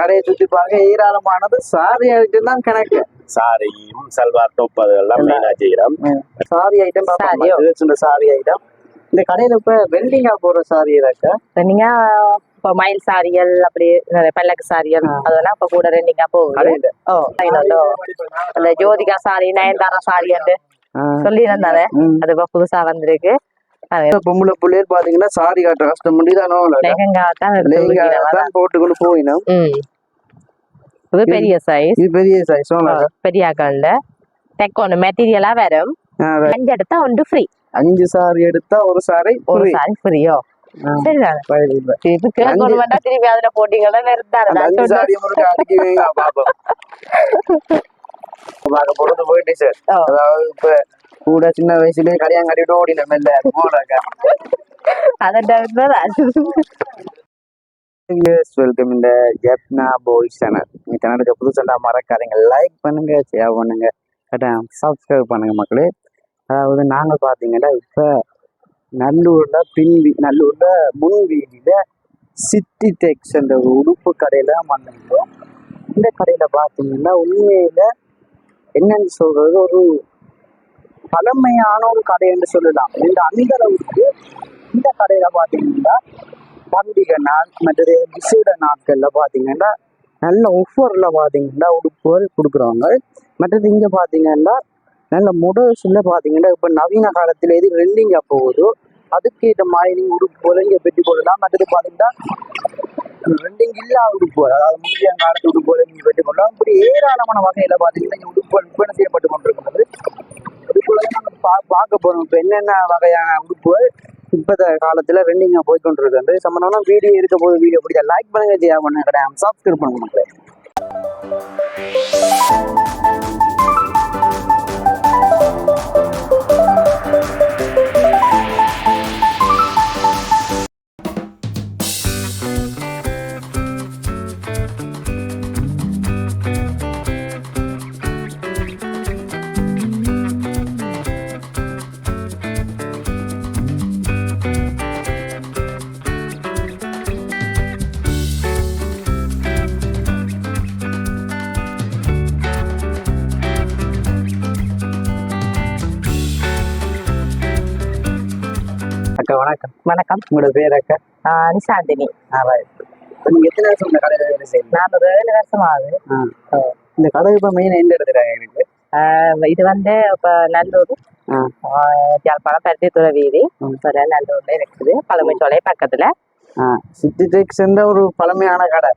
கடையை சுத்தி பாருங்க, ஏராளமானது சாரி ஐட்டம் தான் கணக்கு. சாரியும் சல்வார் டாப் அதெல்லாம் மெயினா செய்யறோம். Sorry item sorry item. இந்த கடையில இப்ப வெல்டிங்கா போடுற சாரி இருக்கா? நீங்க இப்போ மயில் சாரிகள் அப்படி பல்லக்கு சாரிகள் அதெல்லாம் இப்ப கூட ரெண்டிங்கா போகுது. அந்த ஜோதிகா சாரி, நயன்தாரா சாரி வந்து சொல்லி இருந்தாரு. அது இப்ப புதுசா வந்திருக்கு. பொம்பளை பிள்ளையர் பாத்தீங்கன்னா சாரி காட்டுற கஷ்டம் முடிதானோ போட்டுக்கொண்டு போயினோம். இது பெரிய சைஸ், இது பெரிய சைஸ் பெரிய ஆக்கள்ல தெக்கொண்டு மெட்டீரியலா வரும். 5 எடுத்தா 1 ஃப்ரீ. 5 சாரி எடுத்தா ஒரு சாரி ஃப்ரீயோ? சரிதான். திருப்பி அதுல போட்டீங்கன்னா போயிட்டு சார். அதாவது இப்ப கூட சின்ன வயசுலயே கல்யாணம் கட்டிட்டு ஓடினோம். வெல்கம் இந்த ஜெப்னா பாய்ஸ் சேனல். இந்த சேனலுக்கு புதுசா மறக்காதீங்க, லைக் பண்ணுங்க, ஷேர் பண்ணுங்க, சப்ஸ்கிரைப் பண்ணுங்க மக்களே. அதாவது நாங்க பாத்தீங்கன்னா இப்ப நல்லூர்ல முன் வீதியில சிட்டி டெக்ஸ் என்ற உடுப்பு கடையில வந்திருந்தோம். இந்த கடையில பாத்தீங்கன்னா உண்மையில என்னன்னு சொல்றது, ஒரு பழமையான ஒரு கடை என்று சொல்லலாம். அந்த அளவுக்கு இந்த கடையில பாத்தீங்கன்னா பண்டிகை நாள் மற்றது விசேட நாட்கள்ல பாத்தீங்கன்னா நல்ல ஆஃபர்ல பாத்தீங்கன்னா உடுப்புகள் கொடுக்குறாங்க. மற்றது இங்க பாத்தீங்கன்னா நல்ல முதல்ல பாத்தீங்கன்னா இப்ப நவீன காலத்துல எது ரெண்டிங்கா போகுதோ அதுக்கேற்ற மாதிரி நீங்க உடுப்புகளை இங்க பெற்றுக் கொள்ளலாம். மற்றது பாத்தீங்கன்னா ரெண்டிங் இல்லா உடுப்புகள், அதாவது முந்தைய காலத்து உடுப்புகளை நீங்க பெற்றுக்கொள்ளலாம். இப்படி ஏராளமான வகையில பாத்தீங்கன்னா உடுப்புகள் விற்பனை செய்யப்பட்டு கொண்டிருக்கிறது. பார்க்க போறோம் இப்ப என்னென்ன வகையான உடுப்புகள் இப்பத காலத்துல ரெண்டிங்கா போய்கொண்டிருக்கு. சம்பந்தமான வீடியோ இருக்க போது வீடியோ பிடிச்சா லைக் பண்ணுங்க, ஷேர் பண்ணுங்க, சப்ஸ்கிரைப் பண்ணுங்க மக்களே. அக்கா வணக்கம். வணக்கம். உங்களோட பேர் அக்கா? நிசாந்தினி. நீங்க எத்தனை வருஷம் இந்த கடையில வேலை செய்யணும்? நான் 7 வருஷம் ஆகுது. இந்த கடை இப்ப மெயின் எந்த இடத்துல இருக்கு? இது வந்து இப்ப நல்லூர் யாழ்ப்பாணம் பருத்தித்துறை வீதி நல்லூர்ல இருக்குது. பழமைச்சோலை பக்கத்துல சிட்டி டெக்ஸ் ஒரு பழமையான கடை.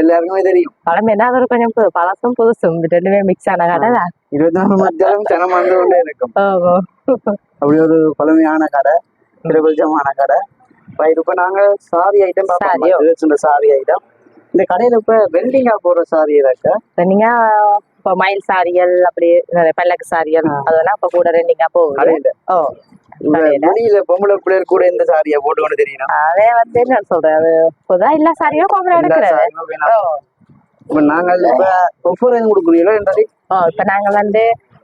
எல்லாருக்குமே தெரியும். பழமைன்னா அது கொஞ்சம் பழசும் புதுசும் ரெண்டுமே மிக்ஸ் ஆன கடை. 24 மத்தியாலும் ஜனம் வந்து கொண்டே இருக்கும். அப்படி ஒரு பழமையான கடை, பிரபலமான கடை. இப்ப நாங்க சாரி ஐட்டம் சாரி ஐட்டம். இந்த கடையில இப்ப வெல்டிங்கா போடுற சாரி இருக்கா? நீங்க இப்ப மயில் சாரிகள் அப்படி பல்லக்கு சாரிகள் அதெல்லாம் இப்ப கூட ரெண்டிங்கா போகுது. வெளியில பொம்பளை பிள்ளைகள் கூட இந்த சாரியா போட்டுக்கொண்டு தெரியும். அதே வந்து என்ன சொல்றேன், அது புதா எல்லா சாரியும் பொம்பளை எடுக்கிறது. இப்ப நாங்க இப்ப ஒவ்வொரு கொடுக்குறீங்களா? இப்ப நாங்க வந்து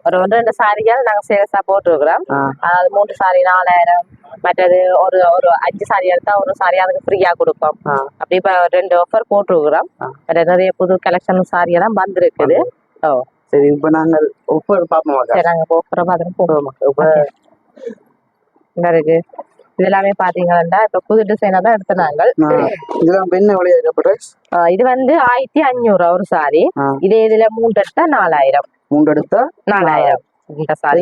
ஒரு 2 சாரிகள் நாங்க சேல்ஸா போட்டுருக்கிறோம். அது 3 சாரி 4000, மற்றது ஒரு 5 சாரி எடுத்தா ஒரு சாரி அதுக்கு ஃப்ரீயா கொடுப்போம். அப்படி இப்ப 2 ஆஃபர் போட்டுருக்கிறோம். நிறைய புது கலெக்ஷன் சாரி எல்லாம் வந்திருக்குது. சரி, இப்ப நாங்கள் ஒவ்வொரு பாப்போம். நாங்க போக்குற மாதிரி போடுவோம். இருக்கு இது எல்லாமே பாத்தீங்கன்னா இப்ப புது டிசைனா தான் எடுத்தாங்க. இது வந்து 1500 ஒரு சாரி. இதுல 3 எடுத்தா 4000. 3 எடுத்தா 4000. இந்த சாரி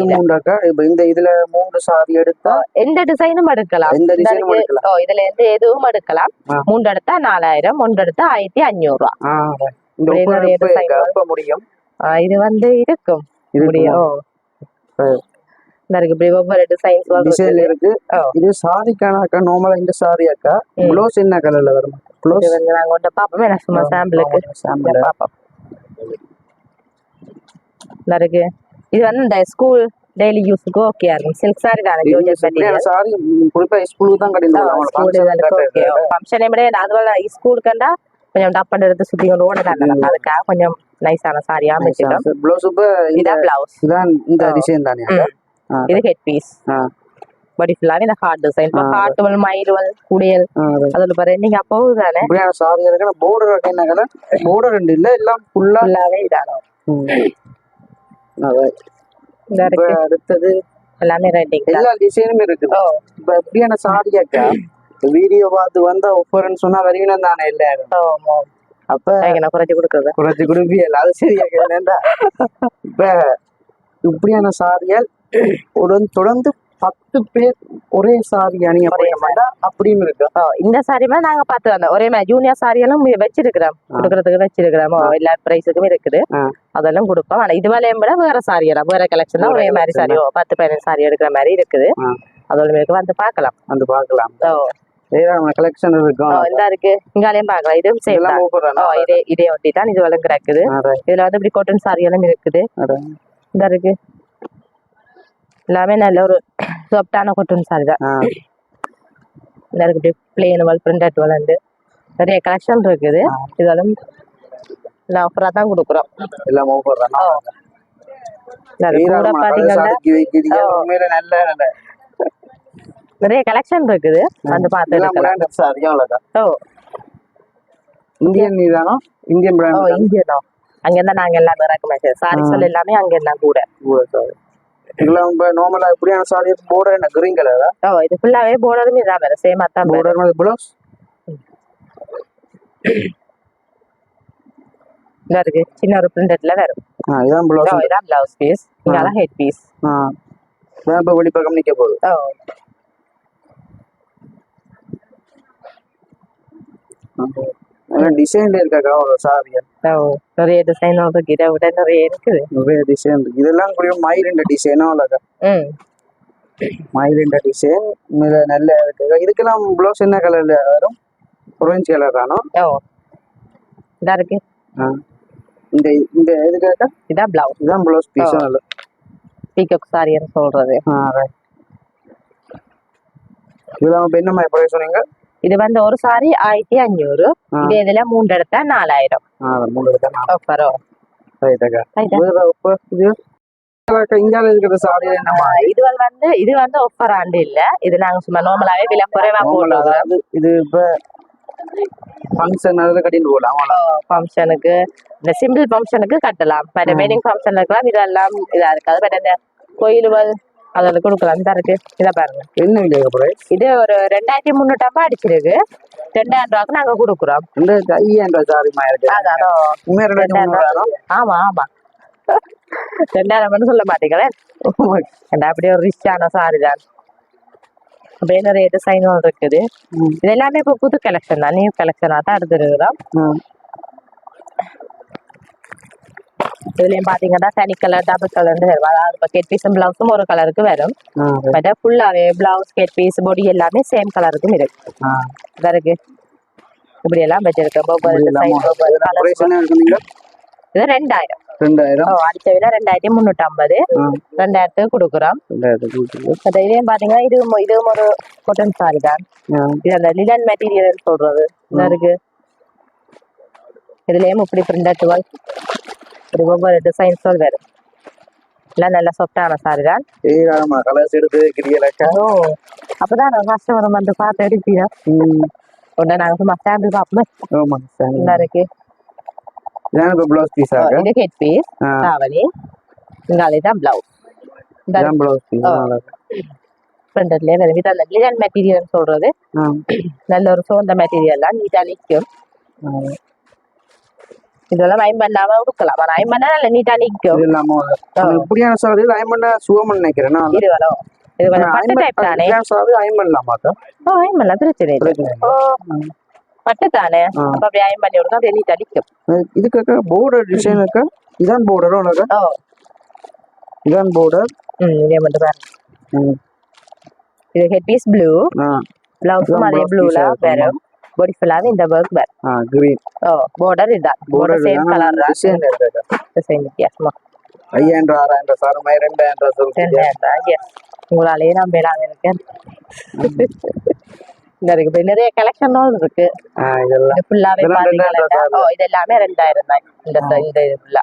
இந்த இதுல 3 சாரி எடுத்தா எந்த டிசைனும் எடுக்கலாம். இதுல எந்த எதுவும் எடுக்கலாம். 3 எடுத்தா 4000, 1 எடுத்தா 1500 ரூபாய் முடியும். இது வந்து இருக்கும் முடியும். ஒவ்வொரு டிசைன் இருக்கு. இது சாரிக்கான நார்மலா இந்த சாரி அக்கா ப்ளவுஸ் என்ன கலர்ல வரும்? ப்ளவுஸ் நாங்க வந்து பாப்போமே, சும்மா சாம்பிளுக்கு பாப்போம். இருக்கு. இது வந்து இந்த ஸ்கூல் டெய்லி யூஸ்க்கு ஓகே இருக்கும். சில்க் சாரி தானே, ஜார்ஜெட் மெட்டீரியல். சாரி குறிப்பா ஸ்கூலுக்கு தான் கட்டிடுவாங்க. ஃபங்க்ஷனே விட அதுவா ஸ்கூலுக்குண்டா கொஞ்சம் டப்பன் எடுத்து சுத்தி கொண்டு ஓடலாம். அதுக்காக கொஞ்சம் நைஸான சாரியா அமைச்சிட்டோம். ப்ளவுஸ் இப்ப இதான் ப்ளவுஸ். இதான் இந்த டிசைன் தானே? இது ஹெட் பீஸ். பாடி ஃபுல்லாவே இந்த ஹார்ட் டிசைன் ஹார்ட் மயில்வல் குடியல் அதுல பாரு நீங்க அப்போ தானே இப்படியான சாரி இருக்கு border என்ன கலர் border ரெண்டு இல்ல எல்லாம் ஃபுல்லாவே இதானோ இந்த இருக்கு அடுத்தது எல்லாமே ரெட்டிங் எல்லா டிசைனுமே இருக்குது இப்ப எப்படியான சாரியாக்கா வீடியோ பார்த்து வந்தா ஒஃபர்னு சொன்னா வருவீங்க தானே எல்லாரும் அப்ப நான் குறைச்சு கொடுப்பீங்க அது சரியா இப்ப இப்படியான சாரியால் தொடர்ந்து 10 பேர் ஒரே சாரி அணிய மாட்டா அப்படின்னு இருக்கு இந்த சாரி மாதிரி நாங்க பார்த்து வந்தோம் ஒரே மாதிரி ஜூனியர் சாரி எல்லாம் வச்சிருக்கிறோம் கொடுக்கறதுக்கு வச்சிருக்கிறோம் எல்லா பிரைஸுக்கும் இருக்குது அதெல்லாம் கொடுப்போம் ஆனா இது மேலே விட வேற சாரி எல்லாம் வேற கலெக்ஷன் தான் ஒரே மாதிரி சாரியோ 10-15 சாரி எடுக்கிற மாதிரி இருக்குது அதோட மேற்கு வந்து பார்க்கலாம் கலெக்ஷன் இருக்கும் இந்த இருக்கு இங்காலையும் பாக்கலாம் இதுவும் சேம் இதே ஒட்டி தான் இது வளம் கிடக்குது இதுல வந்து இப்படி காட்டன் சாரி எல்லாம் இருக்குது இந்த இருக்கு எல்லாமே நல்ல ஒரு சாஃப்டான காட்டன் சாரி தான் இந்த இருக்கு இப்படி பிளேன் வால் பிரிண்டட் வளர்ந்து நிறைய கலெக்ஷன் இருக்குது இதெல்லாம் எல்லாம் ஆஃபரா தான் கொடுக்குறோம் எல்லாம் ஆஃபர் தான் கூட பாத்தீங்கன்னா நிறைய கலெக்ஷன் இருக்குது வந்து பார்த்து இந்தியன் தானோ இந்தியன் இந்தியனோ அங்க இருந்தா நாங்க எல்லாமே இறக்குமே சாரி சொல்ல எல்லாமே அங்க இருந்தா கூட இதெல்லாம் நார்மலா எப்படியான சாரி border என்ன green கலரா இது ஃபுல்லாவே borderமே இதா வேற சேமா தான் border மாதிரி blouse இதா இருக்கு சின்ன ஒரு பிரிண்டட்ல வரும் இதான் blouse இதான் blouse piece இங்கலாம் head piece நான் இப்ப வெளி பக்கம் நிக்க போகுது டிசைன்ல இருக்காக்கா ஒரு சாரியா நிறைய டிசைன் இருக்கு இதை விட நிறைய இருக்குது நிறைய டிசைன் இருக்கு இதெல்லாம் கூட மயிலிண்ட டிசைனும் இல்லக்கா மயிலிண்ட டிசைன் மிக நல்ல இருக்கு இதுக்கெல்லாம் ப்ளவுஸ் என்ன கலர்ல வரும் ஆரஞ்சு கலர் தானோ இதா இருக்கு இந்த இந்த இதுக்காக இதான் பிளவுஸ் இதான் ப்ளவுஸ் பீஸும் நல்ல பீகாக் சாரின்னு சொல்றது இதெல்லாம் இப்ப என்ன மாதிரி பிரைஸ் சொன்னீங்க இது வந்து ஒரு சாரி 1500 இது இதுல 3 எடுத்தா 4000 3 எடுத்தா 4000 இது வந்து ஆஃபர் ஆண்டு இல்ல இது நாங்க சும்மா நார்மலாவே விலை குறைவா போடுறோம் இது இப்ப ஃபங்க்ஷன் அதுல கட்டிட்டு போலாம் ஃபங்க்ஷனுக்கு இந்த சிம்பிள் ஃபங்க்ஷனுக்கு கட்டலாம் பட் வெட்டிங் ஃபங்க்ஷனுக்குலாம் இதெல்லாம் இதா இருக்காது பட் இந்த கோயிலுகள் அதில் கொடுக்கலாம் தான் இருக்கு இதை பாருங்க என்ன விலை இது ஒரு 2350 அடிச்சிருக்கு 2000 ரூபாய்க்கு நாங்க கொடுக்குறோம் 5000 சாரிமா இருக்கு ஆமா ஆமா 2000 சொல்ல மாட்டீங்களே அப்படியே ஒரு ரிச்சான சாரி தான் அப்படியே நிறைய டிசைனும் இருக்குது இது எல்லாமே இப்போ புது கலெக்ஷன் தான் நியூ கலெக்ஷனா தான் எடுத்துருக்குறோம் இதுலயும் பாத்தீங்கன்னா தனி கலர் டபுள் கலர் அதாவது இப்போ கெட் பீஸும் பிளவுஸும் ஒரு கலருக்கு வரும் பட் ஃபுல்லாவே பிளவுஸ் கெட் பீஸ் பாடி எல்லாமே சேம் கலருக்கும் இருக்கு இருக்கு இப்படி எல்லாம் வச்சிருக்கோம் இது 2000 அடிச்ச விலை 2350 2000 கொடுக்குறோம் இதையும் பாத்தீங்கன்னா இதுவும் ஒரு காட்டன் சாரி தான் இது அந்த லினன் மெட்டீரியல் சொல்றது இருக்கு இதுலயும் இப்படி பிரிண்டட் ஒரு ஒவ்வொரு டிசைன்ஸ் வரும் எல்லாம் நல்ல சாஃப்டான சாரி தான் அப்பதான் கஸ்டமர் வந்து பார்த்து எடுப்பீங்க உடனே நாங்க சும்மா சாம்பிள் பார்ப்போம் நல்லா இருக்கு இது ஹெட் பீஸ் தாவணி இங்காலே தான் பிளவுஸ் ஃப்ரண்ட்லயே வரும் இது அந்த லினன் மெட்டீரியல் சொல்றது நல்ல ஒரு சோர்ந்த மெட்டீரியல் தான் நீட்டா நிற்கும் இதெல்லாம் அயன் பண்ணாம கொடுக்கலாம் ஆனா அயன் பண்ணா நல்ல நீட்டா நிக்கும் இப்படியான சாரி அயன் பண்ண சுவமன் நினைக்கிறேன் இது வரும் இது கொஞ்சம் பட்டு டைப் தானே சாரி அயன் பண்ணலாமாக்கா அயன் பண்ணலாம் பிரச்சனை இல்லை பட்டு தானே அப்ப அப்படி அயன் பண்ணி விடுங்க அப்படியே நீட்டா நிக்கும் இதுக்காக border டிசைன் இருக்கா இதான் border உனக்கு இதான் border இதே மட்டும் பாருங்க இது ஹெட் பீஸ் ப்ளூ பிளவுஸும் அதே ப்ளூல வரும் body ஃபுல்லாவே இந்த work bar green border இதான் border same color தான் டிசைன் இருக்கு சேம் வித்தியாசமா 5000 6000 சாரமா 2000 சொல்றீங்க எஸ் உங்களாலே நான் பேராக இருக்கேன் இந்த இருக்கு நிறைய கலெக்ஷன் இருக்கு இதெல்லாம் ஃபுல்லாவே பாத்தீங்கன்னா இது எல்லாமே 2000 தான் இந்த இது ஃபுல்லா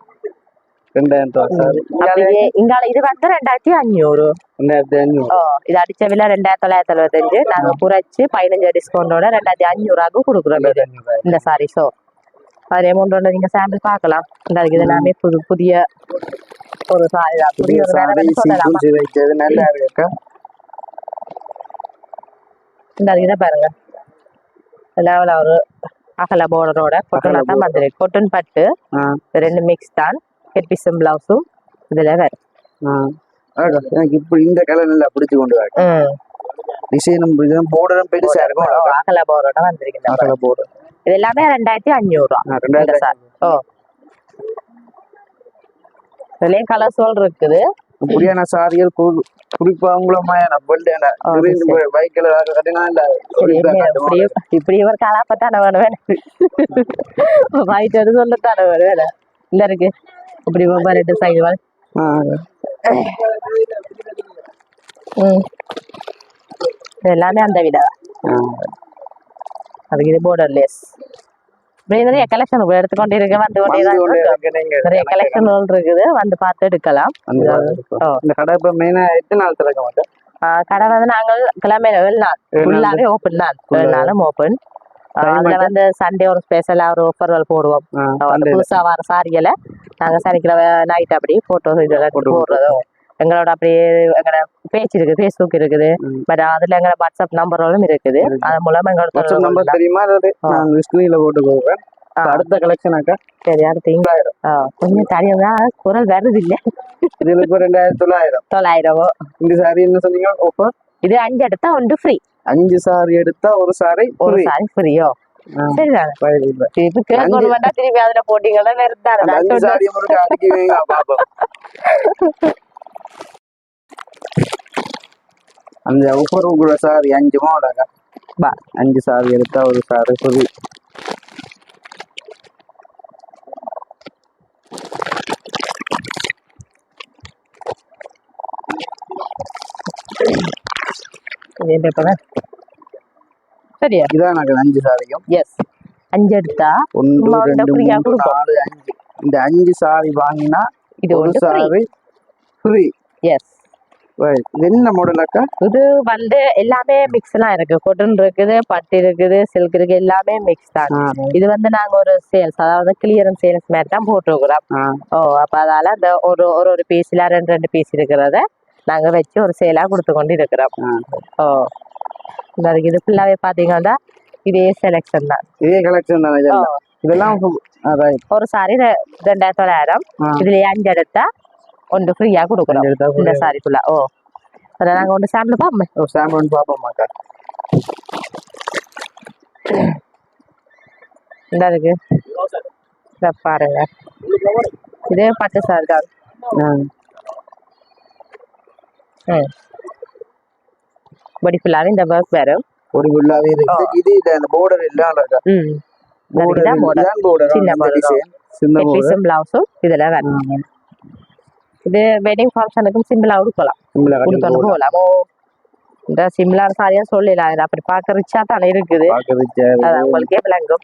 $2000 சாரி. அப்படியே இங்கால இது வந்து 2500. 2500. ஓ இது அடிச்ச விலை 2975. நாங்க குறைச்சு 15 டிஸ்கவுண்டோட 2500 கொடுக்குறோம் இது இந்த சாரி. ஸோ அதே மூன்று நீங்க சாம்பிள் பார்க்கலாம். இந்த இது எல்லாமே புதிய ஒரு சாரி தான். புதிய ஒரு வேலை சொல்லலாமா? வைக்கிறது நல்லா இருக்கா. இந்த இதை பாருங்க, லெவல ஒரு அகல போர்டரோட கொட்டனா தான் வந்துருக்கு. கொட்டன் பட்டு ரெண்டு மிக்ஸ் தான். ஹெட் பீஸும் பிளவுஸும் இதுல வேறு. எனக்கு இப்படி இந்த கலர் நல்லா பிடிச்சு கொண்டு வர டிசைனும் போர்டரும் பெருசா இருக்கும். அகல போர்டரோட வந்திருக்கு. அகல போர்டர் இது எல்லாமே 2500. ஓ இதுலயும் கலர்ஸோல் இருக்குது. இப்படியான சாரிகள் குறிப்பா உங்களமான பைக்ல இப்படி ஒரு கலாப்பத்தான வேணும் வாங்கிட்டு சொல்லத்தான வேணும். இந்த இருக்கு இப்படி ரெண்டு சைடு எல்லாமே அந்த விட அதுக்கு இது போர்டர்லெஸ். நிறைய கலெக்ஷன் எடுத்துக்கொண்டு இருக்க வந்து நிறைய கலெக்ஷன் இருக்குது. வந்து பார்த்து எடுக்கலாம். கடை இப்ப மெயினா எத்தனை நாள் திறக்க மாட்டேன். கடை வந்து நாங்கள் கிழமை 7 நாள் ஃபுல்லாவே ஓப்பன் தான். 7 நாளும் ஓப்பன். அதுல வந்து சண்டே ஒரு ஸ்பெஷலா ஒரு ஆஃபர்கள் போடுவோம். புதுசா வர சாரிகளை நாங்க சனிக்கிழமை நைட் அப்படி போட்டோஸ் இதெல்லாம் போடுறதும். எங்களோட அப்படியே எங்களோட பேஜ் இருக்குது, ஃபேஸ்புக் இருக்குது. பட் அதுல எங்களோட வாட்ஸ்அப் நம்பரும் இருக்குது. அது மூலமா எங்களோட நம்பர் தெரியுமா? நான் ஸ்கிரீன்ல போட்டு போவேன். அடுத்த கலெக்ஷனாக்கா சரி அடுத்து கொஞ்சம் தனியா குரல் வருது இல்ல. இதுல இப்ப 2900. இந்த சாரி என்ன சொன்னீங்க ஆஃபர்? இது 5 எடுத்தா 1 ஃப்ரீ. 5 சாரி எடுத்தா ஒரு சாரி ஃப்ரீயோ? சரிதான். திருப்பி அதுல போட்டீங்கன்னா அந்த ஆஃபர் உங்களோட சாரி 5 மாடா 5 சாரி எடுத்தா ஒரு சாரி ஃப்ரீ. சரியா? இதான் 5 சாரியும். எஸ் 5 எடுத்தா 1 2 3 4 5. இந்த 5 சாரி வாங்கினா இது ஒரு சாரி ஃப்ரீ. எஸ். இது என்ன மாடல் அக்கா? இது வந்து எல்லாமே மிக்ஸ்லாம் இருக்கு. காட்டன் இருக்குது, பட்டு இருக்குது, சில்க் இருக்கு, எல்லாமே மிக்ஸ் தான். இது வந்து நாங்க ஒரு சேல்ஸ், அதாவது கிளியரன்ஸ் சேல்ஸ் மாதிரி தான் போட்டுருக்குறோம். ஓ அப்ப அதால அந்த ஒரு பீஸ்ல 2 பீஸ் இருக்கிறத நாங்க வச்சு ஒரு சேலா கொடுத்து கொண்டு இருக்கிறோம். ஓ இது ஃபுல்லாவே பாத்தீங்கன்னா இதே செலக்ஷன் தான். இதே கலெக்ஷன் தான் இதெல்லாம். ஒரு சாரி 2900. இதுல 5 எடுத்தா 1 ஃப்ரீயா கொடுக்குறோம் இந்த சாரி ஃபுல்லா. ஓ அத நாங்க ஒன்று சாம்பிள் பார்ப்போம். சாம்பிள் பார்ப்போமாக்கா? இந்த இருக்கு பாருங்க. இதே பட்டு சாரி தான். பொடி ஃபுல்லாவே இந்த ஒர்க் வரும். பொடி ஃபுல்லாவே இருக்கு. இது இந்த border எல்லாம் இருக்கா? border சின்ன border. சின்ன border பிளவுஸும் இதெல்லாம் வரும். இது வெட்டிங் ஃபங்க்ஷனுக்கும் சிம்பிளா கொடுக்கலாம். கொடுத்தோன்னு போகலாம். இந்த சிம்பிளான சாரியா சொல்லலாம். அப்படி பார்க்க ரிச்சா தானே இருக்குது. அதான் உங்களுக்கே விளங்கும்.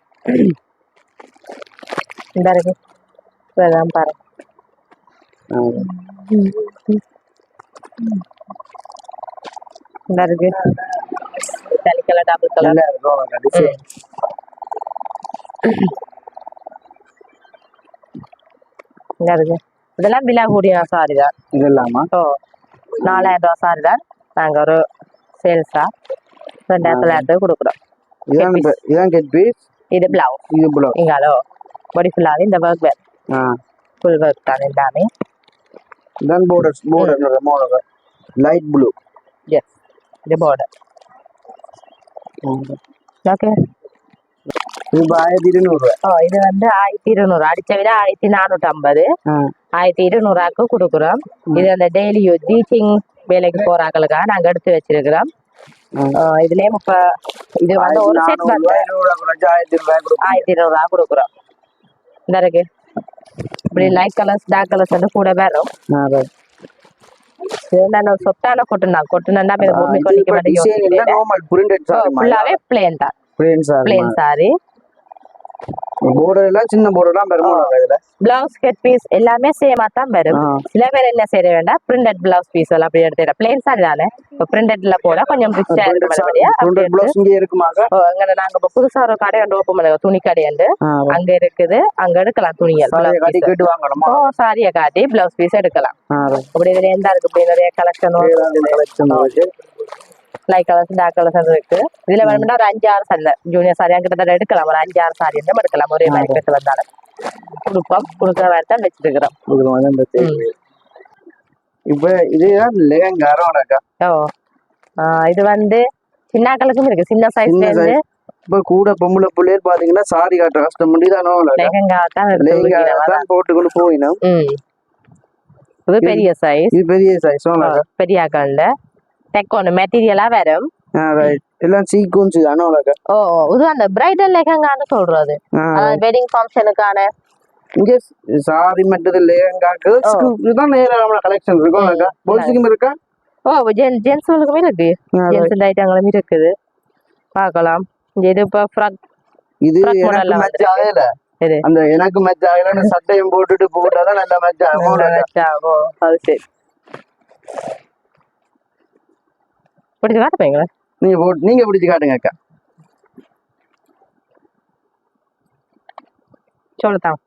இந்த இருக்கு பாரு. இந்த இருக்கு தனி கலர் டபுள் கலர் இந்த இருக்கு. இதெல்லாம் விலை கூடிய சாரி தான். இதெல்லாமா? ஓ 4000 சாரி தான். நாங்க ஒரு சேல்ஸா 2900 கொடுக்குறோம். இதான் கெட் பீஸ். இது பிளவுஸ். இது பிளவுஸ். இங்காலோ பாடி ஃபுல்லாவே இந்த ஒர்க் வேர். ஃபுல் ஒர்க் தான் எல்லாமே. இதான் border லைட் ப்ளூ. எஸ் இது border. ஓகே. இது 1200. இது வந்து 1200. அடிச்ச விட 1450. 1200 கொடுக்குறோம். இது அந்த டெய்லி டீச்சிங் வேலைக்கு போறாங்களுக்காக நாங்க எடுத்து வச்சிருக்கிறோம். இதுலயே இது வந்து ஒரு செட் வந்து 1200 கொடுக்குறோம். இந்த இருக்கு இப்படி லைட் கலர்ஸ் டார்க் கலர்ஸ் வந்து கூட வரும். சொத்தான கொட்டுனா ஃபுல்லாவே பிளேன் தான். பிளேன் சாரி border எல்லாம் சின்ன border தான் பெருமாள் இதுல. பிளவுஸ் ஹெட் பீஸ் எல்லாமே சேமா தான் வரும். சில பேர் என்ன செய்ய வேண்டாம், பிரிண்டட் பிளவுஸ் பீஸ் எல்லாம் அப்படி எடுத்து பிளேன் சாரி தானே, இப்போ பிரிண்டட்ல போட கொஞ்சம் ரிச்சா printed blouse இங்கே இருக்குமாக்கா? அங்க நாங்க இப்ப புதுசா ஒரு கடை ஒன்று ஓப்பன் பண்ண துணி கடை அங்க இருக்குது, அங்க எடுக்கலாம் துணிகள். கட்டி கேட்டு வாங்கணுமா? சாரியை காட்டி பிளவுஸ் பீஸ் எடுக்கலாம். அப்படி இதுல எந்த இருக்கு, இப்படி நிறைய collection light colours dark colours இருக்கு. இதுல வேணும்னா ஒரு 5-6 சாரி ஜூனியர் சாரியா கிட்டத்தட்ட எடுக்கலாம். ஒரு 5-6 சாரி எடுக்கலாம். ஒரே மாதிரி பேச வந்தாலும் கொடுக்க வேறு தான் வச்சிருக்கிறோம். இப்ப இதுதான் லெஹங்காரம்க்கா. இது வந்து சின்னாக்களுக்கும் இருக்கு, சின்ன சைஸ்ல இருந்து. இப்ப கூட பொம்பளை பிள்ளைகள் பாத்தீங்கன்னா சாரி காட்டுற கஷ்டம் பண்ணிதானோ லெஹங்கா தான் போட்டுக்கொண்டு போயினோம். இது பெரிய சைஸ், இது பெரிய சைஸ் பெரிய ஆக்கள்ல டெக்கோன் மெட்டீரியலா வரும். எல்லாம் சீக்வன்ஸ் தானோ. இது அந்த பிரைடல் லெஹங்கான்னு சொல்றது, வெட்டிங் ஃபங்க்ஷனுக்கான. இங்க சாரி மட்டும் லெஹங்காக்கு இதுதான் நேரமான கலெக்ஷன் இருக்கும். பாய்ஸ்க்கும் இருக்கா? ஜென்ஸ்களுக்குமே இருக்கு, ஜென்ஸ் ஐட்டங்களும் இருக்குது, பார்க்கலாம். இது இப்ப ஃப்ராக், இது எனக்கு மேட்ச் ஆகல. அந்த எனக்கு மேட்ச் ஆகல, சட்டையும் போட்டுட்டு போட்டாதான் நல்லா மேட்ச் ஆகும். அது சரி, பிடிச்சு காட்டுப்பீங்களா? நீங்க பிடிச்சு காட்டுங்க அக்கா. சொல்லுதான்.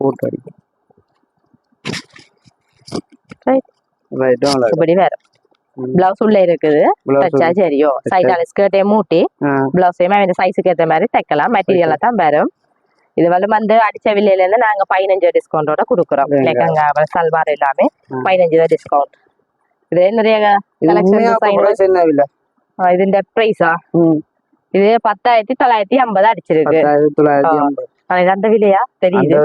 போட்டு அடிக்கும். இப்படி வேற பிளவுஸ் உள்ள இருக்குது, தச்சா சரியோ. சைடால ஸ்கர்ட்டே மூட்டி பிளவுஸையுமே இந்த சைஸுக்கு ஏற்ற மாதிரி தைக்கலாம். மெட்டீரியலா தான் வரும். இது வந்து அடிச்ச விலையில இருந்து நாங்க 15 டிஸ்கவுண்டோட கொடுக்குறோம். லெஹங்கா சல்வார் எல்லாமே 15 டிஸ்கவுண்ட். இது நிறைய இதுന്റെ பிரைஸா? இது 10,950 அடிச்சிருக்கு. அந்த விலையா தெரியுது,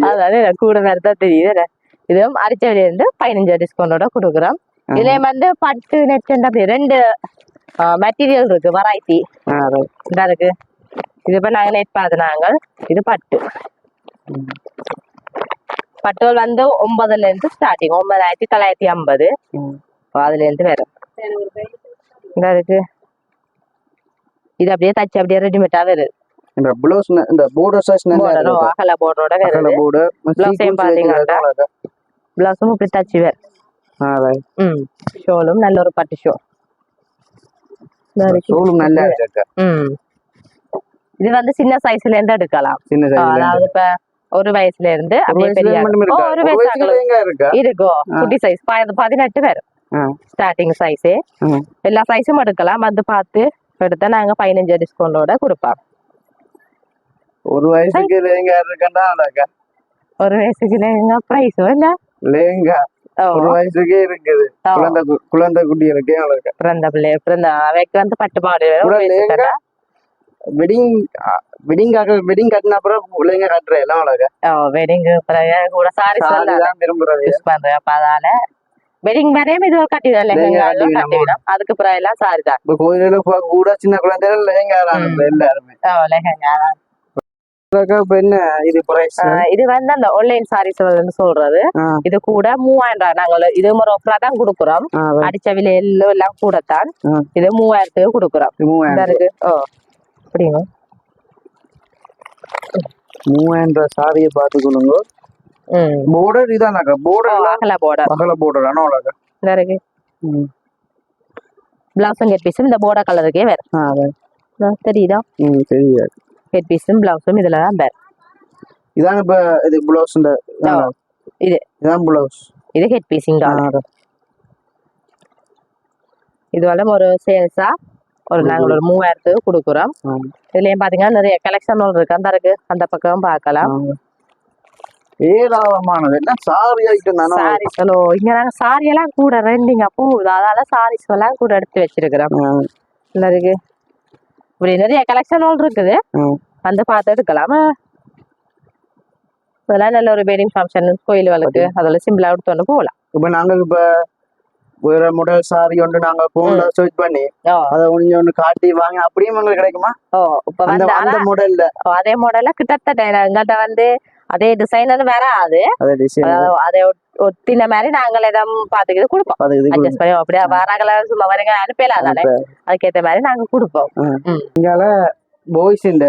அதாவது கூட வேற தான் தெரியுது. இதுவும் அடிச்ச விலையில இருந்து 15 டிஸ்கவுண்டோட கொடுக்குறோம். இதுல வந்து பட்டு நெட் அப்படி 2 மெட்டீரியல் இருக்கு, வெரைட்டி இருக்கு. இது இப்ப நாங்க நெட் பார்த்துனாங்க. இது பட்டு, பட்டுகள் வந்து 9ல இருந்து ஸ்டார்டிங், 9,950 அதுல இருந்து வரும். இருக்கு இது அப்படியே தச்சு அப்படியே ரெடிமேட்டா வருது. இந்த ப்ளவுஸ் இந்த border size நல்லா இருக்கு. அகல border-ஓட வருது. அகல border ப்ளவுஸையும் பாத்தீங்கன்னா ப்ளவுஸும் இப்படி தச்சு வரும். ஷோலும் நல்ல ஒரு பட்டு ஷோ. ஷோலும் நல்லா இருக்கு. இது வந்து சின்ன சைஸ்ல இருந்து எடுக்கலாம். அதாவது இப்ப 1 வயசுல இருந்து அப்படியே பெரிய 1 வயசு இருக்கும். குட்டி சைஸ் 18 வரும் ஸ்டார்டிங் சைஸே. எல்லா சைஸும் எடுக்கலாம். வந்து பார்த்து எடுத்தா நாங்க 15 டிஸ்கவுண்டோட கொடுப்போம். 1 வயசுக்கு லெஹங்கா இருக்கா? 1 வயசுக்கு லெஹங்கா பிரைஸும் இல்ல. லெஹங்கா 1 வயசுக்கே இருக்குது. குழந்தை குட்டி இருக்கே அவளுக்கு. பிறந்த பிள்ளை பிறந்த அவைக்கு வந்து பட்டுப்பாடு வெட்டிங் கட்டின அப்புறம் லெஹங்கா கட்டுறேன் எல்லாம் அவளுக்கு. வெட்டிங் கூட சாரி தான் விரும்புறேன். யூஸ் பண்றேன். அப்ப அதால வெட்டிங் வரையும் இது கட்டிடும், லெஹங்கா கட்டிடும். அதுக்கு அப்புறம் எல்லாம் சாரி தான். இப்ப கோயில கூட சின்ன குழந்தைகள் லெஹங்கா எல்லாருமே லெஹங்கா. என்ன இது பிரைஸ்? இது வந்து அந்த ஆன்லைன் சாரீஸ் சொல்றது. இது கூட 3000 நாங்க இது ஒரு ஆஃபரா தான் கொடுக்குறோம். அடிச்ச விலையில எல்லாம் கூடத்தான். இது 3000க்கு கொடுக்குறோம். இருக்கு. அப்படிங்க 3000 சாரியை பார்த்துக்கொள்ளுங்க. border இதானாக்கா? border அகல border ஆனா அவ்வளோக்கா இந்த இருக்கு. பிளவுஸும் ஹெட் பீஸும் இந்த border கலருக்கே வேற. தெரியுதா? தெரியுது. ஹெட் பீஸும் பிளவுஸும் இதுல தான் வேற. இதான் இப்ப இது பிளவுஸ். இதுதான் பிளவுஸ். இது ஹெட் பீஸிங் தான். இது வந்து ஒரு சேல்ஸா நாங்கள் ஒரு 3000க்கு கொடுக்குறோம். இதுலயும் பாத்தீங்கன்னா நிறைய கலெக்ஷன் இருக்கு. அந்த இருக்கு, அந்த பக்கம் பார்க்கலாம். ஏராளமானது என்ன சாரி ஐட்டம் தானே. சாரீஸ் இங்க நாங்க சாரி எல்லாம் கூட ரெண்டிங்க போகுது, அதனால சாரீஸ் எல்லாம் கூட எடுத்து வச்சிருக்கிறோம். இருக்கு இப்படி நிறைய கலெக்ஷன் இருக்குது, வந்து பார்த்து எடுக்கலாம். அதெல்லாம் நல்ல ஒரு வெட்டிங் ஃபங்க்ஷன், கோயில்களுக்கு அதெல்லாம் சிம்பிளா எடுத்து போகலாம். இப்ப நாங்க இப்ப வேற மாடல் சாரி ஒன்று நாங்க போன்ல சர்ச் பண்ணி அதை ஒண்ணு காட்டி வாங்க அப்படியும் உங்களுக்கு கிடைக்குமா? இப்ப வந்து அந்த மாடல்ல அதே மாடல்ல கிட்டத்தட்ட எங்கள்கிட்ட வந்து அதே டிசைன் வராது. அதே ஒத்தின மாதிரி நாங்கள் எதாவது பாத்துக்கிட்டு கொடுப்போம். அட்ஜஸ்ட் பண்ணி அப்படியே வராங்கள சும்மா வரங்க அனுப்பலாம் தானே, அதுக்கேற்ற மாதிரி நாங்க கொடுப்போம். இங்கால பாய்ஸ் இந்த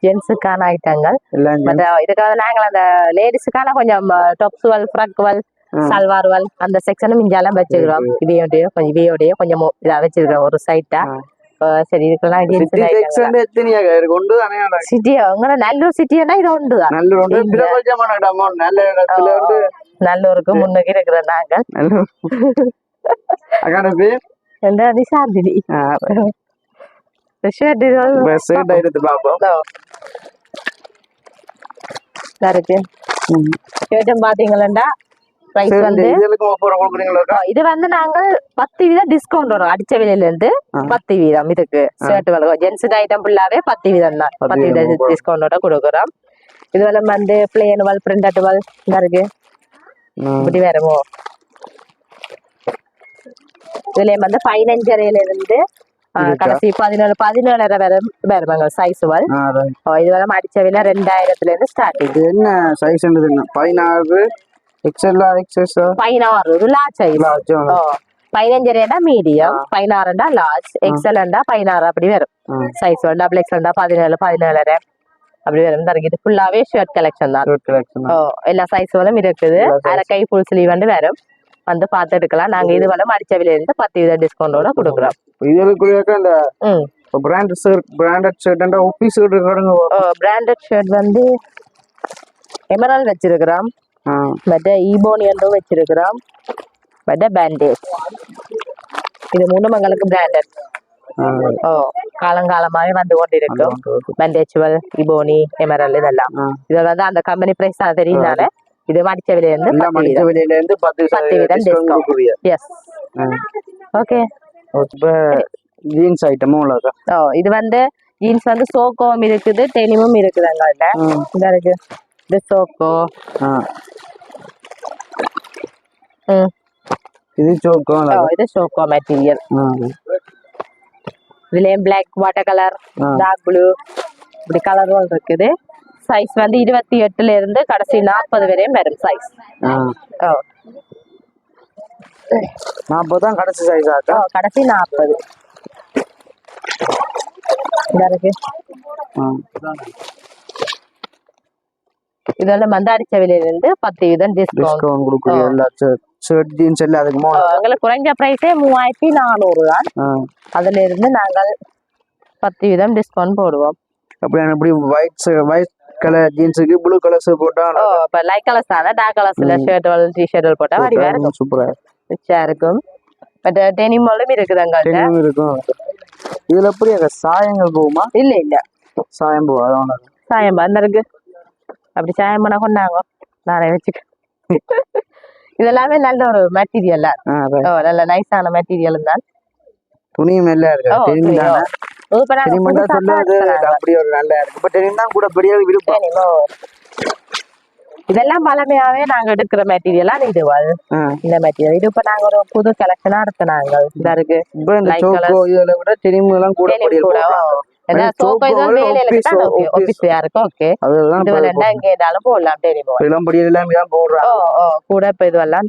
ஜென்ஸுக்கான ஐட்டங்கள் இதுக்காக நாங்கள் அந்த லேடிஸுக்கான கொஞ்சம் டொப்ஸ்வல் ஃப்ரக்வல் சல்வார்வல் அந்த செக்ஷனும் இங்கெல்லாம் வச்சுக்கிறோம். இவையோடைய கொஞ்சம் இதா வச்சிருக்கோம் ஒரு சைட்டா. சரி இதுக்கெல்லாம் சிட்டி உங்களை நல்லூர் சிட்டியா இது ஒன்றுதான். நல்லூருக்கு முன்னுக்கு இருக்கிற நாங்கள் நிசாந்தினி பாத்தீங்களா பிரைஸ் வந்து இது வந்து நாங்கள் 10% டிஸ்கவுண்ட் வரும். அடிச்ச விலையில இருந்து 10% இதுக்கு ஷர்ட் வரும். ஜென்ஸ் ஐட்டம் ஃபுல்லாவே 10% தான். 10% டிஸ்கவுண்டோட கொடுக்குறோம். இது வந்து பிளேன் வால் பிரிண்டட் வால் இருக்கு. இப்படி வருமோ இதுல வந்து 15.5 இருந்து கடைசி 17 வருவாங்க சைஸ் வால். இது வந்து அடிச்ச விலை 2000 இருந்து ஸ்டார்ட். இது என்ன size 16 16 large size. 15 medium, 16 large, XL 16 அப்படி வரும் சைஸ். டபுள் எக்ஸல் 17 அப்படி வரும். இது ஃபுல்லாவே ஷர்ட் கலெக்ஷன் தான். எல்லா சைஸ்களும் இருக்குது. அரை கை ஃபுல் ஸ்லீவ் வந்து வரும். வந்து பார்த்து எடுக்கலாம். நாங்க இது வரை அடிச்ச விலையில இருந்து 10% டிஸ்கவுண்டோட கொடுக்குறோம். பிராண்டட் ஷர்ட் வந்து எமரால்ட் வச்சிருக்கிறோம், மற்ற ஈபோனியன்டும் வச்சிருக்கிறோம், மற்ற பேண்டேஜ். இது மூணும் எங்களுக்கு பிராண்டட். காலங்காலமாவே வந்து கொண்டிருக்கும். பேண்டேஜ்வல், இபோனி, எமரால்ட் இதெல்லாம். இது வந்து அந்த கம்பெனி பிரைஸ் தான் தெரியுதானே. இது அடிச்ச விலையில இருந்து 10% டிஸ்கவுண்ட். S okay. ஜீன்ஸ் ஐட்டமும் உள்ளதா? இது வந்து ஜீன்ஸ் வந்து சோக்கோவும் இருக்குது, டெனிமும் இருக்குது. எங்கள்கிட்ட இந்த இருக்கு. இது சோக்கோ, இது சோக்கோ மெட்டீரியல். இதுலயும் black, water colour, dark blue இப்படி கலர்கள் இருக்குது. சைஸ் வந்து 28 இருந்து கடைசி 40 வரையும் வரும் சைஸ். 40 தான் கடைசி சைஸ் ஆட்டா? கடைசி 40 இருக்கு. இதெல்லாம் வந்து அடிச்ச விலையில இருந்து 10% டிஸ்கவுண்ட் கொடுக்குறோம். எல்லா ஷர்ட் ஜீன்ஸ் எல்லாம் அதுக்கு எங்களுக்கு குறைஞ்ச பிரைஸே 3400 தான். அதுல இருந்து நாங்கள் 10% டிஸ்கவுண்ட் போடுவோம். அப்படி ஒயிட் கலர் ஜீன்ஸுக்கு ப்ளூ கலர்ஸ் போட்டா இப்ப லைட் கலர்ஸ் தானே, டார்க் கலர்ஸ்ல ஷர்ட் டி-ஷர்ட் போட்டா வடிவா இருக்கும், சூப்பரா ரிச்சா இருக்கும். பட் டெனிமாலும் இருக்குது அங்கள்ட்ட. இருக்கும். இதுல எப்படி சாயங்கள் போகுமா? இல்ல சாயம் போகும். சாயம் அந்த இருக்கு. அப்படி சாயம் பண்ண கொண்டாங்க நானே வச்சுக்க. இதெல்லாமே நல்ல ஒரு மெட்டீரியல், நல்ல நைஸான மெட்டீரியல் தான். துணியும் நல்லா இருக்கு. இதெல்லாம் பழமையாவே நாங்க எடுக்கிற மெட்டீரியலா இதுவா இந்த மெட்டீரியல். இது இப்ப நாங்க ஒரு புது கலெக்ஷனா எடுத்த நாங்க இதா இருக்கு. கூட இப்ப இதுவெல்லாம்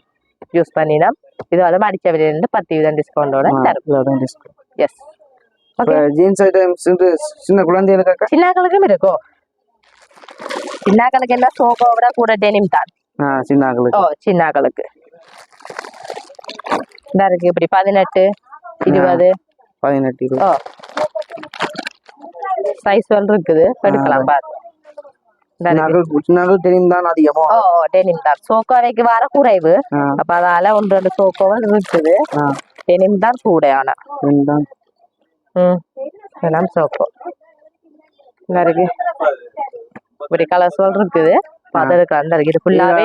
யூஸ் பண்ணினா இது வந்து அடிச்ச விலையில இருந்து 10% டிஸ்கவுண்டோட தரும். எஸ் ஜீன்ஸ் ஐட்டம்ஸ் சின்ன குழந்தைகளுக்கு சின்னகளுக்கும் இருக்கும். சின்னகளுக்கு என்ன சோகோ விட கூட டெனிம் தான். சின்னகளுக்கு இருக்கு. இப்படி 18, 20 சைஸ் இருக்குது. எடுக்கலாம் பாரு. டெனிம் தான் சோக்கோவைக்கு வர குறைவு. அப்ப அதால 1-2 சோக்கோவல் இருக்குது. டெனிம் தான் கூட. ஆனா சோக்கோ இருக்கு. இப்படி கலர்ஸ் இருக்குது. இது ஃபுல்லாவே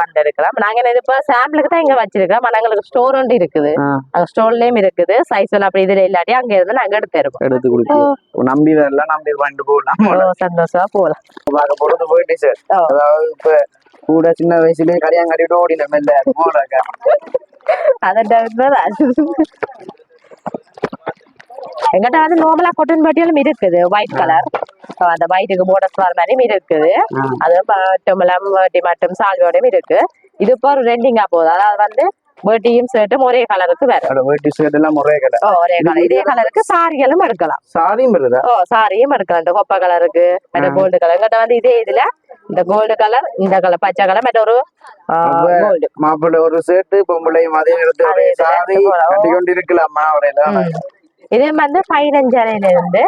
வந்திருக்கலாம். நாங்க இப்ப சாம்பிளுக்கு தான் இங்க வச்சிருக்கோம். எங்களுக்கு ஸ்டோர் ஒன்று இருக்குது. அங்க ஸ்டோர்லயும் இருக்குது. சைஸ் எல்லாம் அப்படி இதுல இல்லாட்டி அங்க இருந்து நாங்க எடுத்து நம்பி வரலாம், நம்பி வாங்கிட்டு போகலாம். சந்தோஷமா போகலாம். பார்க்க போறது போயிட்டு சார். அதாவது இப்ப கூட சின்ன வயசுலயே கல்யாணம் கட்டிட்டு ஓடின மெல்ல அதான் எங்கிட்ட வந்து நார்மலா கொட்டன் பட்டியலும் இருக்குது ஒயிட் கலர். அந்த ஒயிட்டுக்கு போர்டர்ஸ் வர மாதிரியும் இருக்குது. அது மட்டும் வேட்டி மட்டும் சால்வோடையும் இருக்கு. இது இப்போ ஒரு ரெண்டிங்கா போகுது. அதாவது வந்து வேட்டியும் ஷர்ட்டும் ஒரே கலருக்கு வேற. வேட்டி ஷர்ட் எல்லாம் ஒரே கலர். ஒரே கலர். இதே கலருக்கு சாரிகளும் எடுக்கலாம். சாரியும் இருக்குதா? சாரியும் எடுக்கலாம். இந்த கொப்பை கலருக்கு மற்ற கோல்டு கலர். எங்கிட்ட வந்து இதே இதுல இந்த கோல்டு கலர், இந்த கலர் பச்சை கலர், மற்ற ஒரு கோல்டு. மாப்பிள்ளை ஒரு ஷர்ட், பொம்பளையும் அதே சாரி கட்டி கொண்டு இருக்கலாமா? இதே வந்து 15 இருந்து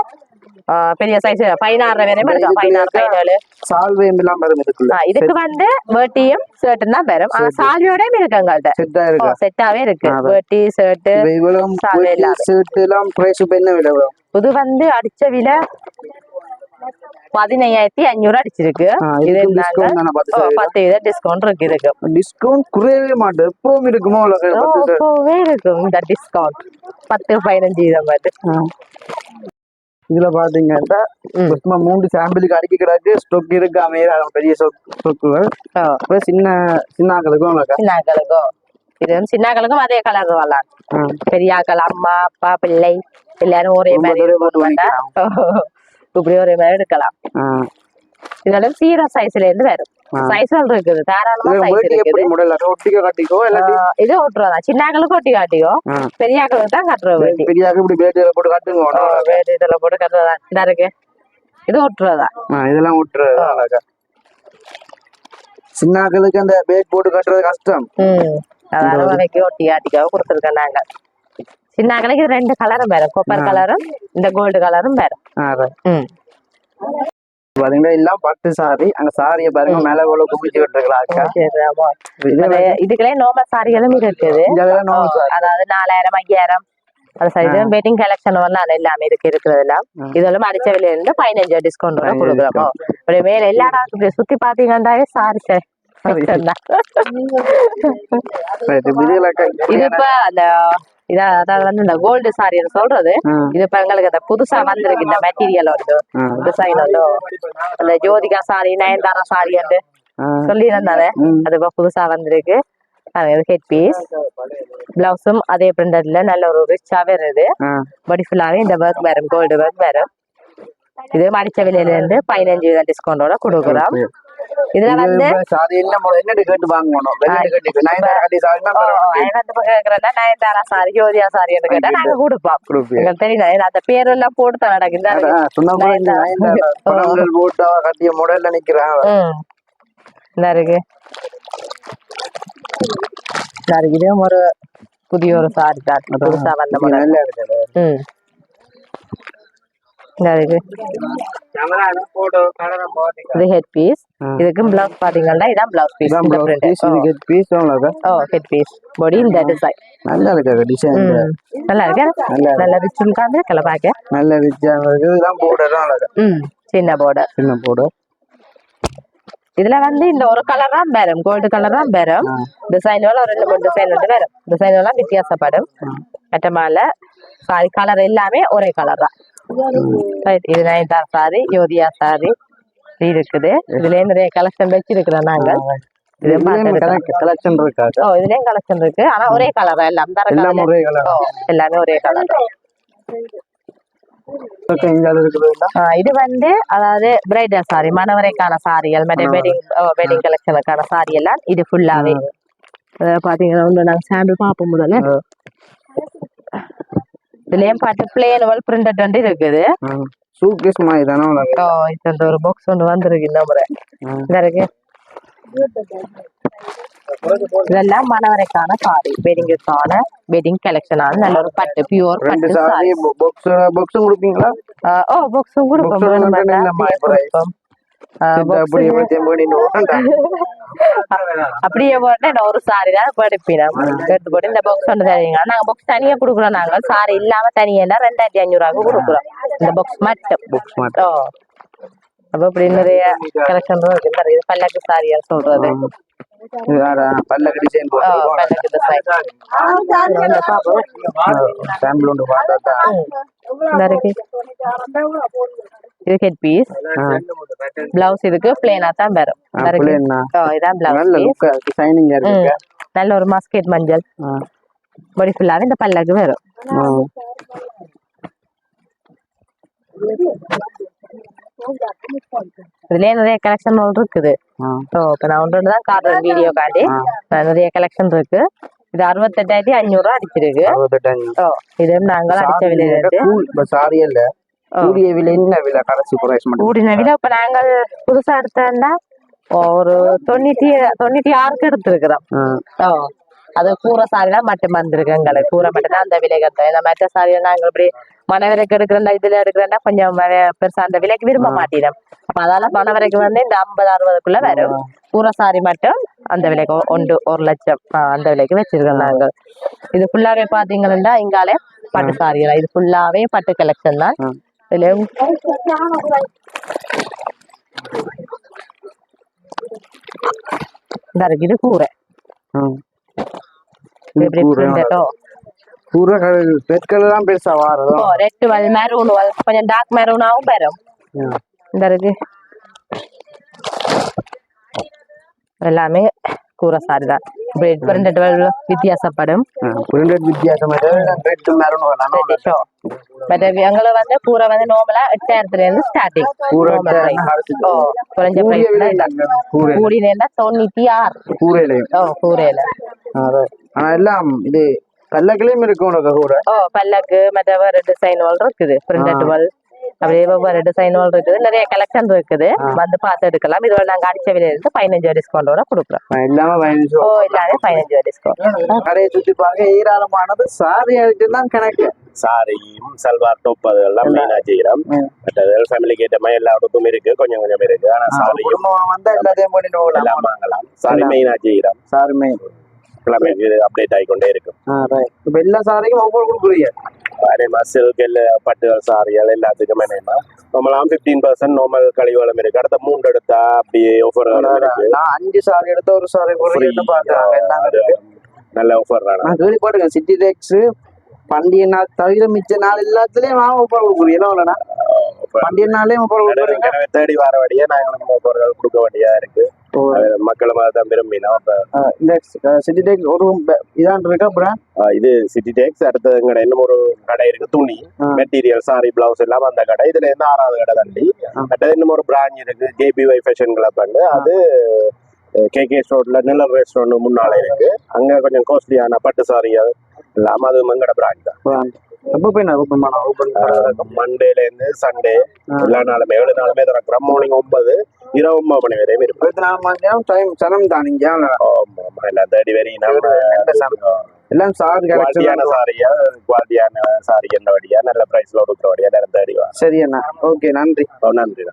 பெரிய சைஸ் 16 வரையும் எடுக்கலாம். 16, 17 சால்வையும் எல்லாம் வரும் இதுக்குள்ள. இதுக்கு வந்து வேட்டியும் ஷர்ட்டும் தான் வரும். ஆனா சால்வியோடயும் இருக்கு எங்கள்கிட்ட. செட்டாவே இருக்கு. வேட்டி ஷர்ட் சால்வை எல்லாம். என்ன விலை வரும்? இது வந்து அடிச்ச விலை 15,500 அடிச்சிருக்கு. இது 10% டிஸ்கவுண்ட் இருக்கு. இதுக்கு டிஸ்கவுண்ட் குறையவே மாட்டேன். எப்பவும் இருக்குமோ? எப்பவுமே இருக்கும் இந்த டிஸ்கவுண்ட். 10-15%. இதுல பாத்தீங்கன்னா சும்மா 3 சாம்பிளுக்கு அடுக்கி கிடக்கு. ஸ்டொக் இருக்கு. அமைய பெரிய ஸ்டொக்குகள். சின்னாக்களுக்கும் இது வந்து சின்னாக்களுக்கும் அதே கலர் வரலாம். பெரியாக்கள், அம்மா, அப்பா, பிள்ளை எல்லாரும் ஒரே மாதிரி இப்படி ஒரே மாதிரி எடுக்கலாம். இதெல்லாம் சீரோ சைஸ்ல இருந்து வரும். சைஸ்கள் இருக்குது. தாராளமா சைஸ் இருக்குது. இது ஒட்டுறதா சின்னாக்களுக்கு ஒட்டி காட்டிக்கோ. பெரியாக்களுக்கு தான் கட்டுறோம். வேட்டி பெரியாக்கு இப்படி வேட்டியில போட்டு காட்டுங்க. வேட்டி இதுல போட்டு கட்டுறதா இந்த இருக்கு. இது ஒட்டுறதா? இதெல்லாம் ஒட்டுறதா? சின்னாக்களுக்கு அந்த பேக் போட்டு கட்டுறது கஷ்டம். அதாவது வரைக்கும் ஒட்டி காட்டிக்கோ கொடுத்துருக்கோம் நாங்க. சின்னாக்களுக்கு இது 2 கலரும் வேற. கொப்பர் கலரும் இந்த கோல்டு கலரும் வேற. பாத்தீங்கன்னா எல்லாம் பட்டு சாரி. அந்த சாரிய பாருங்க மேல போல குமிச்சு விட்டுருக்கலாம். இதுக்குள்ளே நார்மல் சாரிகளும் இருக்குது. அதாவது 4000, 5000 அது சரி. வெட்டிங் கலெக்ஷன் வரலாம் எல்லாமே இருக்கு. இருக்கிறது எல்லாம் இதெல்லாம் அடிச்ச விலையில இருந்து 15 டிஸ்கவுண்ட் கொடுக்குறோம். அப்படியே மேல எல்லா இடத்துக்கும் சுத்தி பாத்தீங்கன்னாவே சாரி சார். இது இப்ப அந்த அதாவது வந்து இந்த கோல்டு சாரி சொல்றது. இது இப்ப எங்களுக்கு அந்த புதுசா வந்திருக்கு. இந்த மெட்டீரியல் வந்து டிசைன் வந்து அந்த ஜோதிகா சாரி, நயன்தாரா சாரி சொல்லி இருந்தாரு. அது இப்ப புதுசா வந்திருக்கு. ஹெட் பீஸ் பிளவுஸும் அதே பிரிண்டட்ல நல்ல ஒரு ரிச்சாவே இருக்குது. பாடி ஃபுல்லாவே இந்த ஒர்க் வரும். கோல்டு ஒர்க் வரும். இது மடிச்ச விலையில இருந்து 15% டிஸ்கவுண்டோட கொடுக்குறோம். இதுல வந்து நயன்தாரா சாரி, ஜோதியா சாரி கேட்டா நாங்க கொடுப்போம். தெரியும் அந்த பேரெல்லாம் போட்டு தான் நடக்குது. இதுவும் ஒரு புதிய ஒரு சாரி தான். புதுசா வந்த மாடல். இது ஹெட் பீஸ். இதுக்கும் பிளவுஸ் பாத்தீங்கன்னா இதான் பிளவுஸ் பீஸ். ஹெட் பீஸ் பாடி இந்த டிசைன் நல்லா இருக்கு. டிசைன் நல்லா இருக்கு. நல்ல ரிச் இருக்காது. கல பாக்க நல்ல ரிச்சா இருக்கு. இதான் border தான் இருக்கு. சின்ன border. இதுல வந்து இந்த ஒரு கலர் தான் வரும். கோல்டு கலர் தான் வரும். டிசைன் ஒரு 2-3 டிசைன் வந்து வரும். டிசைன் எல்லாம் வித்தியாசப்படும். மற்றமால சாரி கலர் எல்லாமே ஒரே கலர் தான். இது நயன்தாரா சாரி, யோதியா சாரி இருக்குது. இதுல நிறைய கலெக்ஷன் வச்சிருக்கிறோம் நாங்க. கலெக்ஷன் இருக்காது. இதுலயும் கலெக்ஷன் இருக்கு. ஆனா ஒரே கலர் எல்லாம். எல்லாமே ஒரே கலர். இது வந்து அதாவது பிரைடல் சாரி, மணவரைக்கான சாரிகள், வெட்டிங் கலெக்ஷனுக்கான சாரி எல்லாம் இது ஃபுல்லாவே பாத்தீங்கன்னா நாங்க சாம்பிள் பார்ப்போம். முதல்ல இதுலயும் பாட்டு பிளேன் பிரிண்டட் வந்து இருக்குது. சூட்கேஸ் மாதிரி தானே. இந்த ஒரு பாக்ஸ் ஒன்று வந்திருக்கு. இந்த முறை இருக்கு. இதெல்லாம் மணவரைக்கான சாரி, வெட்டிங் கலெக்ஷனான நல்ல ஒரு பட்டு பியூர் பட்டு சாரி. பாக்ஸும் கொடுப்பீங்களா? பாக்ஸும் கொடுப்போம். அப்படியே போட்டு ஒரு சாரி தான் படிப்பினோம். எடுத்து போட்டு இந்த பாக்ஸ் ஒன்று தருவீங்க. நாங்க பாக்ஸ் தனியா கொடுக்குறோம். நாங்க சாரி இல்லாம தனியா 2500 கொடுக்குறோம். இந்த பாக்ஸ் மட்டும். அப்ப இப்படி நிறைய கலெக்ஷன் இருக்கு. பல்லக்கு சாரியா சொல்றது. பல்லக்கு டிசைன் இது ஹெட் பீஸ். பிளவுஸ் இதுக்கு பிளேனா தான் வரும். இதான் பிளவுஸ். நல்ல ஒரு மஸ்கெட் மஞ்சள் பாடி ஃபுல்லாவே இந்த பல்லக்கு வரும். இதுலயே நிறைய கலெக்ஷன் இருக்குது. இப்ப நான் ஒன்று தான் காட்டுறேன் வீடியோ காட்டி. நிறைய கலெக்ஷன் இருக்கு. இது 68,500 அடிச்சிருக்கு. இது நாங்கள் அடிச்ச விலையில இருந்து சாரி இல்ல கூடிய விலை என்ன விலை கடைசி பிரைஸ் மட்டும் கூடின விலை இப்ப நாங்கள் புதுசா எடுத்தோம்னா ஒரு 96க்கு எடுத்திருக்கிறோம். அது கூரை சாரிலாம் மட்டும் வந்திருக்கு எங்களுக்கு. கூரை மட்டும் தான் அந்த விலைக்கு எடுத்தோம். இந்த மற்ற சாரியை நாங்கள் இப்படி மனவரைக்கு எடுக்கிறோம்னா இதுல எடுக்கிறோம்னா கொஞ்சம் பெருசா அந்த விலைக்கு விரும்ப மாட்டேன். அப்ப அதால மனவரைக்கு வந்து இந்த 50-60க்குள்ள வரும். கூரை சாரி மட்டும் அந்த விலைக்கு 1 லட்சம் அந்த விலைக்கு வச்சிருக்கோம் நாங்கள். இது ஃபுல்லாவே பாத்தீங்கன்னா இங்காலே பட்டு சாரிகள். இது ஃபுல்லாவே பட்டு கலெக்ஷன் தான். இதுல இது கூரை ரெட் கலர் தான் பெருசா வாரம். ரெட் மெரூன் கொஞ்சம் டார்க் மெரூனாவும் வரும். இந்த இருக்கு எல்லாமே கூரை சாரி தான். வித்தியாசப்படும். எங்களை வந்து கூரை வந்து நார்மலா 8,000 இருந்து ஸ்டார்டிங். குறைஞ்ச கூடினா 96 கூரையில. எல்லாம் இது பல்லக்கிலையும் இருக்கும். பல்லக்கு மற்ற வேற டிசைன் இருக்குது. பிரிண்டட் வால் அப்படியே ஒவ்வொரு டிசைன் இருக்குது. நிறைய கலெக்ஷன் இருக்குது. வந்து பார்த்து எடுக்கலாம். இதுல நாங்க அடிச்ச விலையில இருந்து 15 டிஸ்கவுண்டோட கொடுக்குறோம். எல்லாமே 15 டிஸ்கவுண்ட். கடையை சுத்தி பார்க்க ஏராளமானது சாரி தான் கணக்கு. சாரியும் சல்வார் டாப் அதெல்லாம் மெயினா செய்யறோம். ஃபேமிலிக்கு ஏற்ற மாதிரி எல்லாருக்கும் இருக்கு, கொஞ்சம் கொஞ்சம் இருக்கு. ஆனா சாரியும் வந்தா எல்லாத்தையும் பண்ணிட்டு எல்லாம் வாங்கலாம். சாரி மெயினா செய்யறோம். சாரி மெயின் கிழமைக்கு அப்டேட் ஆகிக்கொண்டே இருக்கும். இப்ப எல்லா சாரிக்கும் ஒவ்வொரு கொடுக்குறீங்க. அதே மாதிரி சில்க் பட்டுகள் சாரிகள் எல்லாத்துக்குமே நம்மளாம் 15% நார்மல் கழிவளம் இருக்கு. அடுத்த 3 எடுத்தா அப்படியே ஆஃபர் இருக்கு. 5 சாரி எடுத்த ஒரு சாரி நல்ல ஆஃபர் தான். நான் கேள்விப்பட்டிருக்கேன். சிட்டி டெக்ஸ் பண்டிகை நாள் தவிர மிச்ச நாள் எல்லாத்துலயும் ஆஃபர் கொடுக்குறீங்க. பண்டிகை நாளையும் ஆஃபர் கொடுக்குறீங்க. தேடி வர வழியா நாங்கள் ஆஃபர்கள் கொடுக்க வேண்டியதா இருக்கு. மக்கள் தான் விரும்பினா இந்த சிட்டி டெக்ஸ் ஒரு இதான் இருக்கா பிராண்ட். இது சிட்டி டெக்ஸ். அடுத்தது இன்னும் ஒரு கடை இருக்கு, துணி மெட்டீரியல் சாரி பிளவுஸ் எல்லாம் அந்த கடை. இதுல இருந்து 6வது கடை தள்ளி அடுத்தது இன்னும் ஒரு பிரான்ச் இருக்கு, JBY ஃபேஷன் கிளப். அது KK ரோட்ல நிலர் ரெஸ்டாரண்ட் முன்னால இருக்கு. அங்க கொஞ்சம் காஸ்ட்லியான பட்டு சாரிகள் இல்லாம அது மங்கட பிரான்ச் தான். மண்டேல இருந்து சண்டே எல்லா நாளுமே 7 நாளுமே திறக்கிறோம். மார்னிங் 9 இரவு 9 மணி வரையும் இருக்கு. 24 எல்லாம் தேடி வரி எல்லாம் சாரி குவாலிட்டியான சாரி என்ன வழியா நல்ல பிரைஸ்ல கொடுக்குற வழியா தேடி வா. சரி அண்ணா. ஓகே, நன்றி. நன்றி.